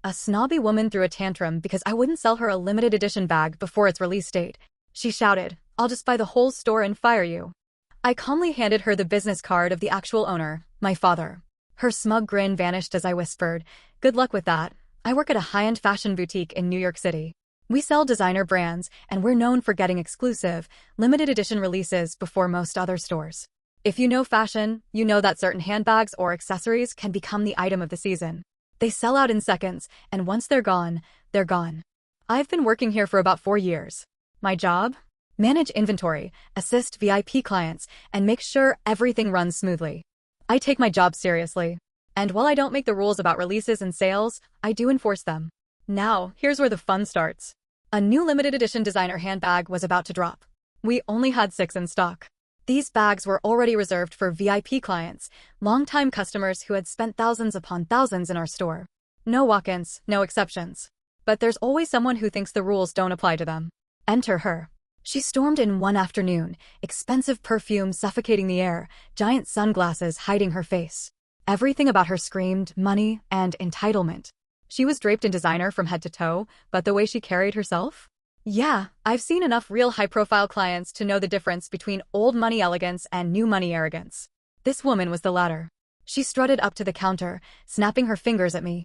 A snobby woman threw a tantrum because I wouldn't sell her a limited edition bag before its release date. She shouted, "I'll just buy the whole store and fire you." I calmly handed her the business card of the actual owner, my father. Her smug grin vanished as I whispered, "Good luck with that. I work at a high-end fashion boutique in New York City. We sell designer brands, and we're known for getting exclusive, limited edition releases before most other stores. If you know fashion, you know that certain handbags or accessories can become the item of the season. They sell out in seconds, and once they're gone, they're gone. I've been working here for about 4 years. My job? Manage inventory, assist VIP clients, and make sure everything runs smoothly. I take my job seriously. And while I don't make the rules about releases and sales, I do enforce them. Now, here's where the fun starts. A new limited edition designer handbag was about to drop. We only had 6 in stock. These bags were already reserved for VIP clients, longtime customers who had spent thousands upon thousands in our store. No walk-ins, no exceptions. But there's always someone who thinks the rules don't apply to them. Enter her. She stormed in one afternoon, expensive perfume suffocating the air, giant sunglasses hiding her face. Everything about her screamed money and entitlement. She was draped in designer from head to toe, but the way she carried herself? Yeah, I've seen enough real high-profile clients to know the difference between old money elegance and new money arrogance. This woman was the latter. She strutted up to the counter, snapping her fingers at me.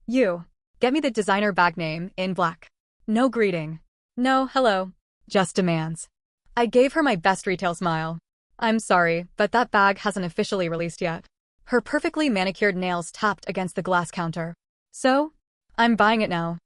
You. Get me the designer bag name, in black. No greeting. No hello. Just demands. I gave her my best retail smile. I'm sorry, but that bag hasn't officially released yet. Her perfectly manicured nails tapped against the glass counter. So? I'm buying it now.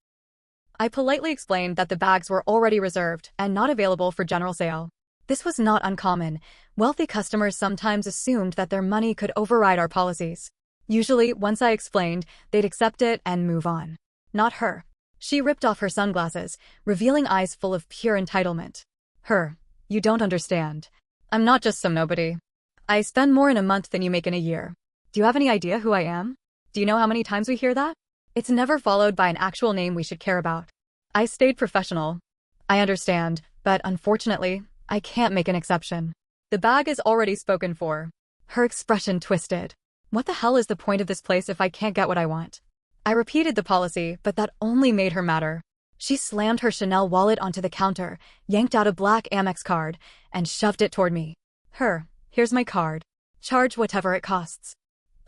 I politely explained that the bags were already reserved and not available for general sale. This was not uncommon. Wealthy customers sometimes assumed that their money could override our policies. Usually, once I explained, they'd accept it and move on. Not her. She ripped off her sunglasses, revealing eyes full of pure entitlement. You don't understand. I'm not just some nobody. I spend more in a month than you make in a year. Do you have any idea who I am? Do you know how many times we hear that? It's never followed by an actual name we should care about. I stayed professional. I understand, but unfortunately, I can't make an exception. The bag is already spoken for. Her expression twisted. What the hell is the point of this place if I can't get what I want? I repeated the policy, but that only made her madder. She slammed her Chanel wallet onto the counter, yanked out a black Amex card, and shoved it toward me. Here's my card. Charge whatever it costs.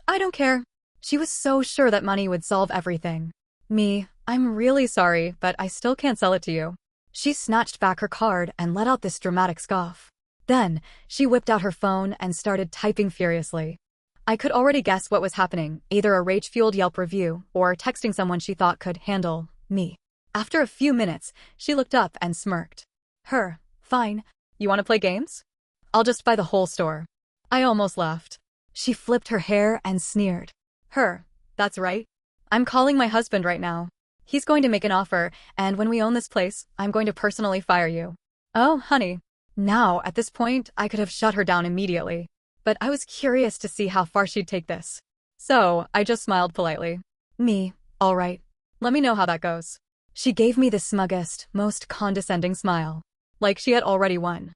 I don't care. She was so sure that money would solve everything. I'm really sorry, but I still can't sell it to you. She snatched back her card and let out this dramatic scoff. Then, she whipped out her phone and started typing furiously. I could already guess what was happening, either a rage-fueled Yelp review or texting someone she thought could handle me. After a few minutes, she looked up and smirked. Fine. You want to play games? I'll just buy the whole store. I almost laughed. She flipped her hair and sneered. That's right. I'm calling my husband right now. He's going to make an offer, and when we own this place, I'm going to personally fire you. Oh, honey. Now, at this point, I could have shut her down immediately. But I was curious to see how far she'd take this. So, I just smiled politely. All right. Let me know how that goes. She gave me the smuggest, most condescending smile. Like she had already won.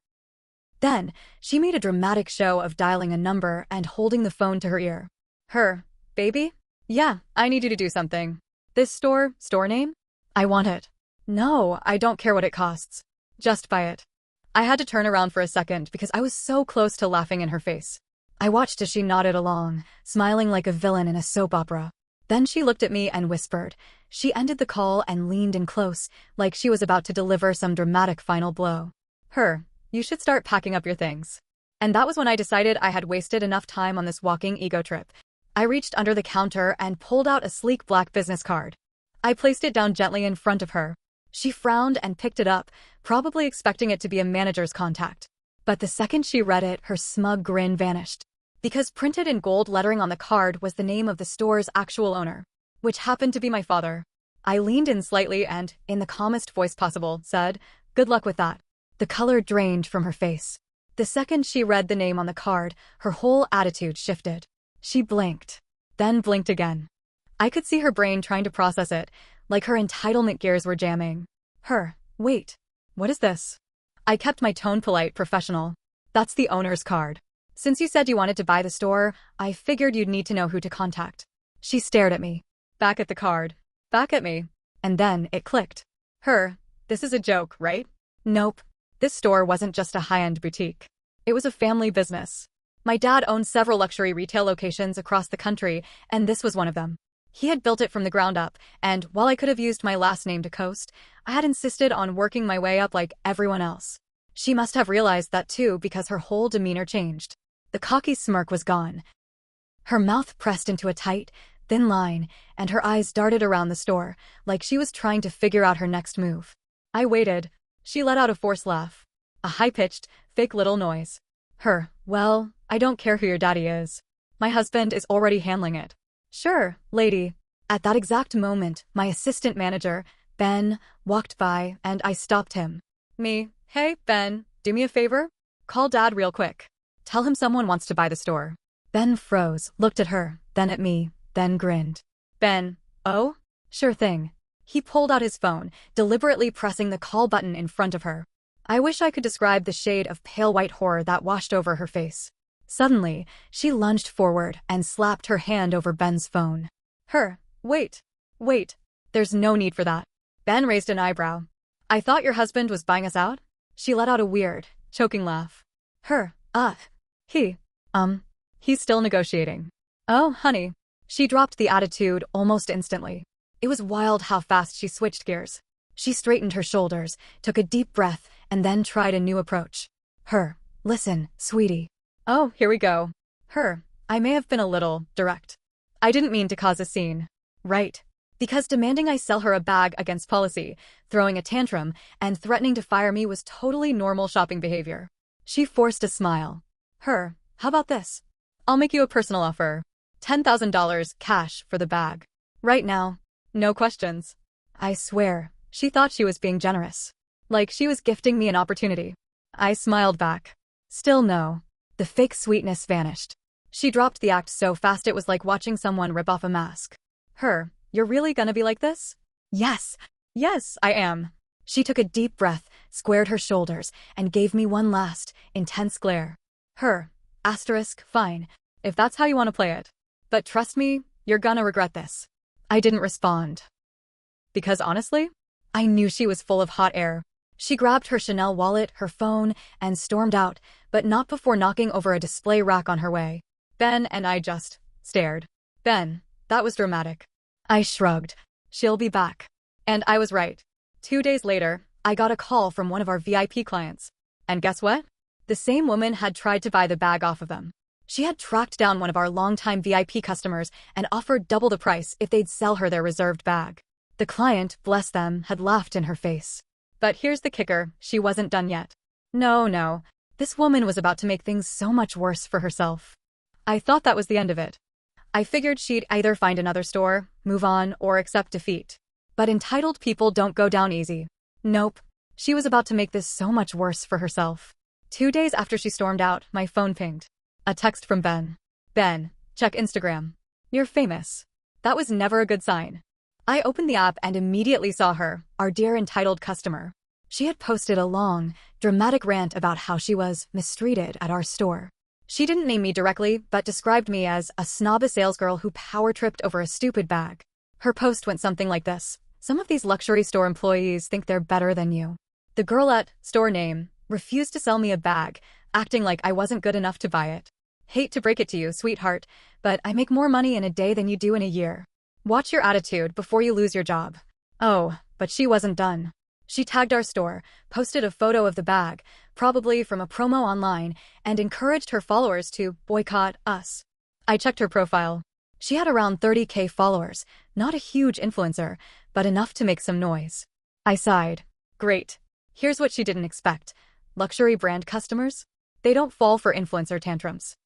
Then, she made a dramatic show of dialing a number and holding the phone to her ear. Baby? Yeah, I need you to do something. This store name? I want it. No, I don't care what it costs. Just buy it. I had to turn around for a second because I was so close to laughing in her face. I watched as she nodded along, smiling like a villain in a soap opera. Then she looked at me and whispered. She ended the call and leaned in close, like she was about to deliver some dramatic final blow. You should start packing up your things. And that was when I decided I had wasted enough time on this walking ego trip. I reached under the counter and pulled out a sleek black business card. I placed it down gently in front of her. She frowned and picked it up, probably expecting it to be a manager's contact. But the second she read it, her smug grin vanished. Because printed in gold lettering on the card was the name of the store's actual owner, which happened to be my father. I leaned in slightly and, in the calmest voice possible, said, "Good luck with that." The color drained from her face. The second she read the name on the card, her whole attitude shifted. She blinked, then blinked again. I could see her brain trying to process it, like her entitlement gears were jamming. Wait, what is this? I kept my tone polite, professional. That's the owner's card. Since you said you wanted to buy the store, I figured you'd need to know who to contact. She stared at me. Back at the card. back at me. And then it clicked. This is a joke, right? Nope. This store wasn't just a high-end boutique. It was a family business. My dad owned several luxury retail locations across the country, and this was one of them. He had built it from the ground up, and while I could have used my last name to coast, I had insisted on working my way up like everyone else. She must have realized that too because her whole demeanor changed. The cocky smirk was gone. Her mouth pressed into a tight, thin line, and her eyes darted around the store, like she was trying to figure out her next move. I waited. She let out a forced laugh. A high-pitched, fake little noise. Well, I don't care who your daddy is. My husband is already handling it. Sure, lady. At that exact moment, my assistant manager, Ben, walked by, and I stopped him. Me, hey, Ben, do me a favor? Call Dad real quick. Tell him someone wants to buy the store. Ben froze, looked at her, then at me, then grinned. Ben, oh? Sure thing. He pulled out his phone, deliberately pressing the call button in front of her. I wish I could describe the shade of pale white horror that washed over her face. Suddenly, she lunged forward and slapped her hand over Ben's phone. Wait. There's no need for that. Ben raised an eyebrow. I thought your husband was buying us out? She let out a weird, choking laugh. He's still negotiating. Oh, honey. She dropped the attitude almost instantly. It was wild how fast she switched gears. She straightened her shoulders, took a deep breath, and then tried a new approach. Listen, sweetie. Oh, here we go. I may have been a little direct. I didn't mean to cause a scene. Right. Because demanding I sell her a bag against policy, throwing a tantrum, and threatening to fire me was totally normal shopping behavior. She forced a smile. How about this? I'll make you a personal offer. $10,000 cash for the bag. Right now. No questions. I swear, she thought she was being generous. Like she was gifting me an opportunity. I smiled back. Still no. The fake sweetness vanished. She dropped the act so fast it was like watching someone rip off a mask. You're really gonna be like this? Yes, I am. She took a deep breath, squared her shoulders, and gave me one last, intense glare. Fine, if that's how you want to play it. But trust me, you're gonna regret this. I didn't respond. Because honestly, I knew she was full of hot air. She grabbed her Chanel wallet, her phone, and stormed out, but not before knocking over a display rack on her way. Ben and I just stared. Ben, that was dramatic. I shrugged. She'll be back. And I was right. 2 days later, I got a call from one of our VIP clients. And guess what? The same woman had tried to buy the bag off of them. She had tracked down one of our longtime VIP customers and offered double the price if they'd sell her their reserved bag. The client, bless them, had laughed in her face. But here's the kicker, she wasn't done yet. No. This woman was about to make things so much worse for herself. I thought that was the end of it. I figured she'd either find another store, move on, or accept defeat. But entitled people don't go down easy. Nope. She was about to make this so much worse for herself. 2 days after she stormed out, my phone pinged. A text from Ben. Ben, check Instagram. You're famous. That was never a good sign. I opened the app and immediately saw her, our dear entitled customer. She had posted a long, dramatic rant about how she was mistreated at our store. She didn't name me directly, but described me as a snobby salesgirl who power-tripped over a stupid bag. Her post went something like this. Some of these luxury store employees think they're better than you. The girl at store name refused to sell me a bag, acting like I wasn't good enough to buy it. Hate to break it to you, sweetheart, but I make more money in a day than you do in a year. Watch your attitude before you lose your job. Oh, but she wasn't done. She tagged our store, posted a photo of the bag, probably from a promo online, and encouraged her followers to boycott us. I checked her profile. She had around 30K followers, not a huge influencer, but enough to make some noise. I sighed. Great. Here's what she didn't expect. Luxury brand customers? They don't fall for influencer tantrums.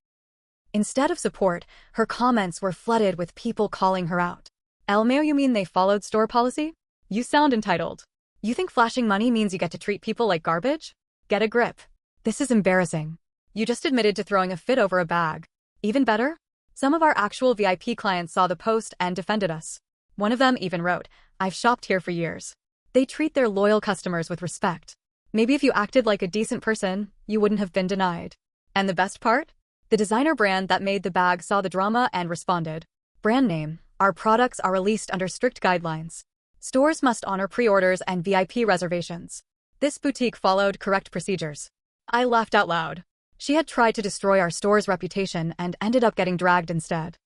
Instead of support, her comments were flooded with people calling her out. Elmo, you mean they followed store policy? You sound entitled. You think flashing money means you get to treat people like garbage? Get a grip. This is embarrassing. You just admitted to throwing a fit over a bag. Even better? Some of our actual VIP clients saw the post and defended us. One of them even wrote, I've shopped here for years. They treat their loyal customers with respect. Maybe if you acted like a decent person, you wouldn't have been denied. And the best part? The designer brand that made the bag saw the drama and responded. Brand name, Our products are released under strict guidelines. Stores must honor pre-orders and VIP reservations. This boutique followed correct procedures. I laughed out loud. She had tried to destroy our store's reputation and ended up getting dragged instead.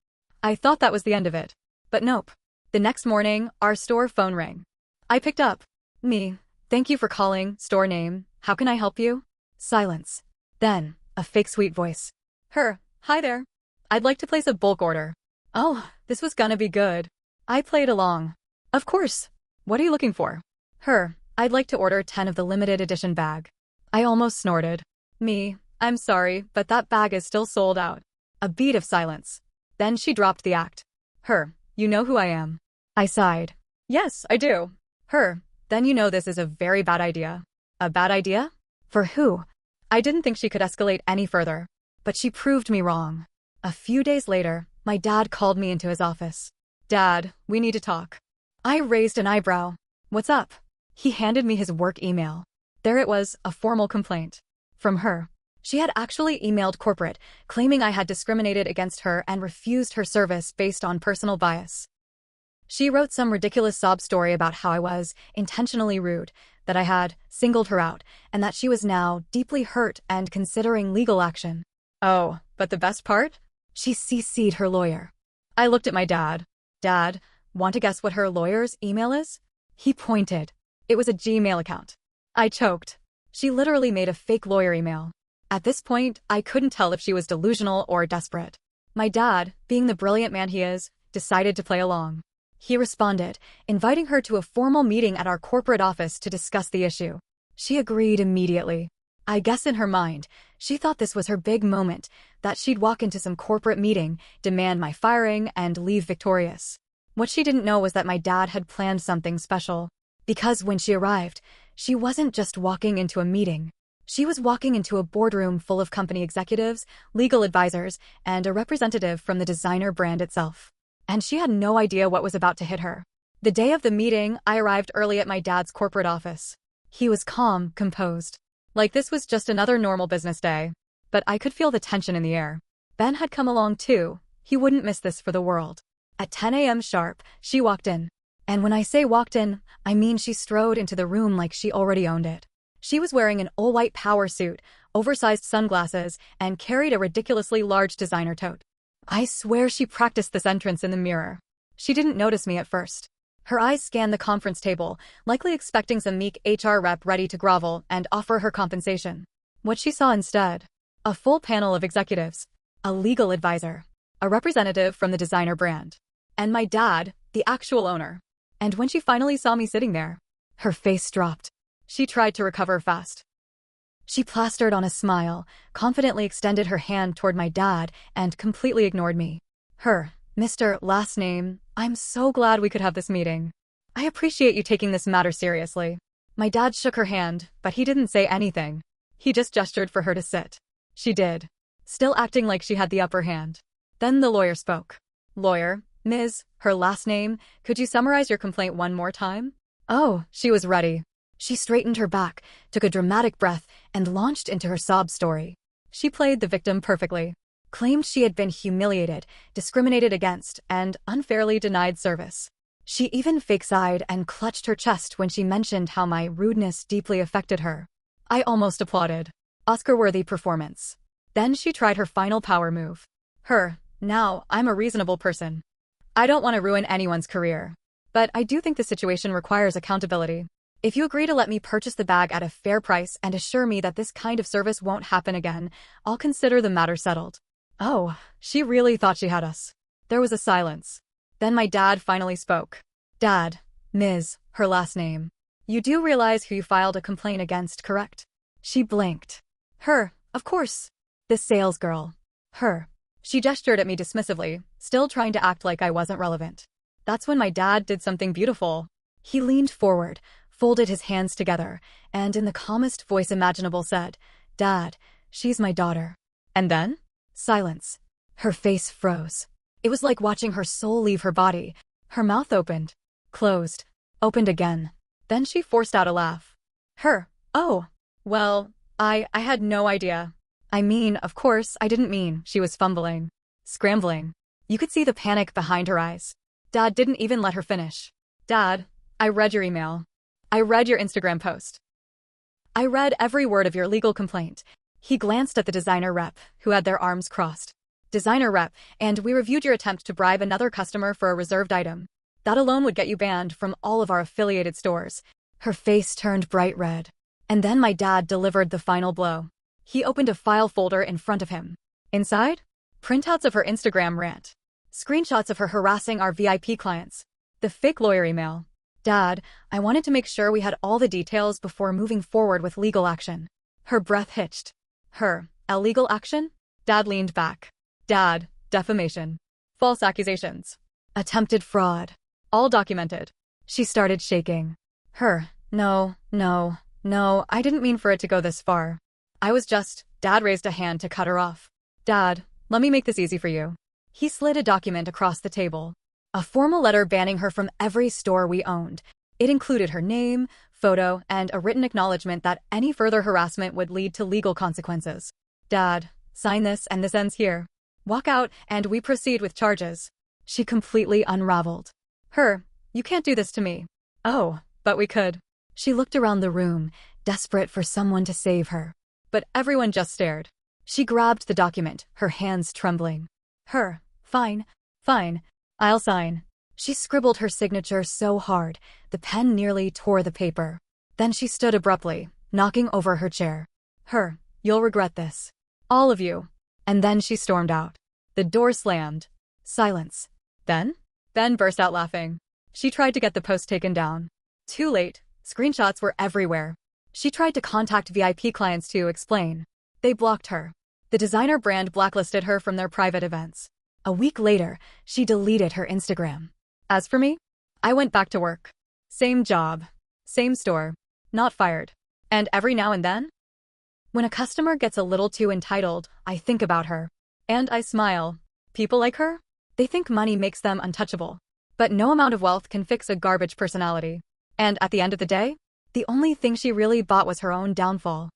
I thought that was the end of it. But nope. The next morning, our store phone rang. I picked up. Me. Thank you for calling, store name. How can I help you? Silence. Then, a fake sweet voice. Hi there. I'd like to place a bulk order. Oh, this was gonna be good. I played along. Of course. What are you looking for? I'd like to order 10 of the limited edition bag. I almost snorted. Me. I'm sorry, but that bag is still sold out. A beat of silence. Then she dropped the act. You know who I am. I sighed. Yes, I do. Then you know this is a very bad idea. A bad idea? For who? I didn't think she could escalate any further. But she proved me wrong. A few days later, my dad called me into his office. Dad, we need to talk. I raised an eyebrow. What's up? He handed me his work email. There it was, a formal complaint. From her. She had actually emailed corporate, claiming I had discriminated against her and refused her service based on personal bias. She wrote some ridiculous sob story about how I was intentionally rude, that I had singled her out, and that she was now deeply hurt and considering legal action. Oh, but the best part? She CC'd her lawyer. I looked at my dad. Dad, want to guess what her lawyer's email is? He pointed. It was a Gmail account. I choked. She literally made a fake lawyer email. At this point, I couldn't tell if she was delusional or desperate. My dad, being the brilliant man he is, decided to play along. He responded, inviting her to a formal meeting at our corporate office to discuss the issue. She agreed immediately. I guess in her mind, she thought this was her big moment, that she'd walk into some corporate meeting, demand my firing, and leave victorious. What she didn't know was that my dad had planned something special. Because when she arrived, she wasn't just walking into a meeting. She was walking into a boardroom full of company executives, legal advisors, and a representative from the designer brand itself. And she had no idea what was about to hit her. The day of the meeting, I arrived early at my dad's corporate office. He was calm, composed. Like this was just another normal business day. But I could feel the tension in the air. Ben had come along too. He wouldn't miss this for the world. At 10 a.m. sharp, she walked in. And when I say walked in, I mean she strode into the room like she already owned it. She was wearing an all-white power suit, oversized sunglasses, and carried a ridiculously large designer tote. I swear she practiced this entrance in the mirror. She didn't notice me at first. Her eyes scanned the conference table, likely expecting some meek HR rep ready to grovel and offer her compensation. What she saw instead? A full panel of executives, a legal advisor, a representative from the designer brand, and my dad, the actual owner. And when she finally saw me sitting there, her face dropped. She tried to recover fast. She plastered on a smile, confidently extended her hand toward my dad, and completely ignored me. Mr. Last name, I'm so glad we could have this meeting. I appreciate you taking this matter seriously. My dad shook her hand, but he didn't say anything. He just gestured for her to sit. She did, still acting like she had the upper hand. Then the lawyer spoke. Lawyer, Ms., her last name, could you summarize your complaint one more time? Oh, she was ready. She straightened her back, took a dramatic breath, and launched into her sob story. She played the victim perfectly. Claimed she had been humiliated, discriminated against, and unfairly denied service. She even fake-sighed and clutched her chest when she mentioned how my rudeness deeply affected her. I almost applauded. Oscar-worthy performance. Then she tried her final power move. Now, I'm a reasonable person. I don't want to ruin anyone's career. But I do think the situation requires accountability. If you agree to let me purchase the bag at a fair price and assure me that this kind of service won't happen again, I'll consider the matter settled. Oh, she really thought she had us. There was a silence. Then my dad finally spoke. Dad, Ms., her last name. You do realize who you filed a complaint against, correct? She blinked. Of course. The salesgirl. She gestured at me dismissively, still trying to act like I wasn't relevant. That's when my dad did something beautiful. He leaned forward, folded his hands together, and in the calmest voice imaginable said, Dad, she's my daughter. And then? Silence. Her face froze. It was like watching her soul leave her body. Her mouth opened, closed, opened again. Then she forced out a laugh. Oh, well, I had no idea. I mean, of course, I didn't mean, she was fumbling, scrambling. You could see the panic behind her eyes. Dad didn't even let her finish. Dad, I read your email. I read your Instagram post. I read every word of your legal complaint. He glanced at the designer rep, who had their arms crossed. Designer rep, and we reviewed your attempt to bribe another customer for a reserved item. That alone would get you banned from all of our affiliated stores. Her face turned bright red. And then my dad delivered the final blow. He opened a file folder in front of him. Inside? Printouts of her Instagram rant. Screenshots of her harassing our VIP clients. The fake lawyer email. Dad, I wanted to make sure we had all the details before moving forward with legal action. Her breath hitched. Illegal action? Dad leaned back. Dad, defamation. False accusations. Attempted fraud. All documented. She started shaking. No, I didn't mean for it to go this far. I was just, Dad raised a hand to cut her off. Dad, let me make this easy for you. He slid a document across the table. A formal letter banning her from every store we owned. It included her name, photo, and a written acknowledgement that any further harassment would lead to legal consequences. Dad, sign this and this ends here. Walk out and we proceed with charges. She completely unraveled. You can't do this to me. Oh, but we could. She looked around the room, desperate for someone to save her. But everyone just stared. She grabbed the document, her hands trembling. Fine, I'll sign. She scribbled her signature so hard, the pen nearly tore the paper. Then she stood abruptly, knocking over her chair. You'll regret this. All of you. And then she stormed out. The door slammed. Silence. Then burst out laughing. She tried to get the post taken down. Too late. Screenshots were everywhere. She tried to contact VIP clients to explain. They blocked her. The designer brand blacklisted her from their private events. A week later, she deleted her Instagram. As for me, I went back to work. Same job. Same store. Not fired. And every now and then, when a customer gets a little too entitled, I think about her. And I smile. People like her? They think money makes them untouchable. But no amount of wealth can fix a garbage personality. And at the end of the day, the only thing she really bought was her own downfall.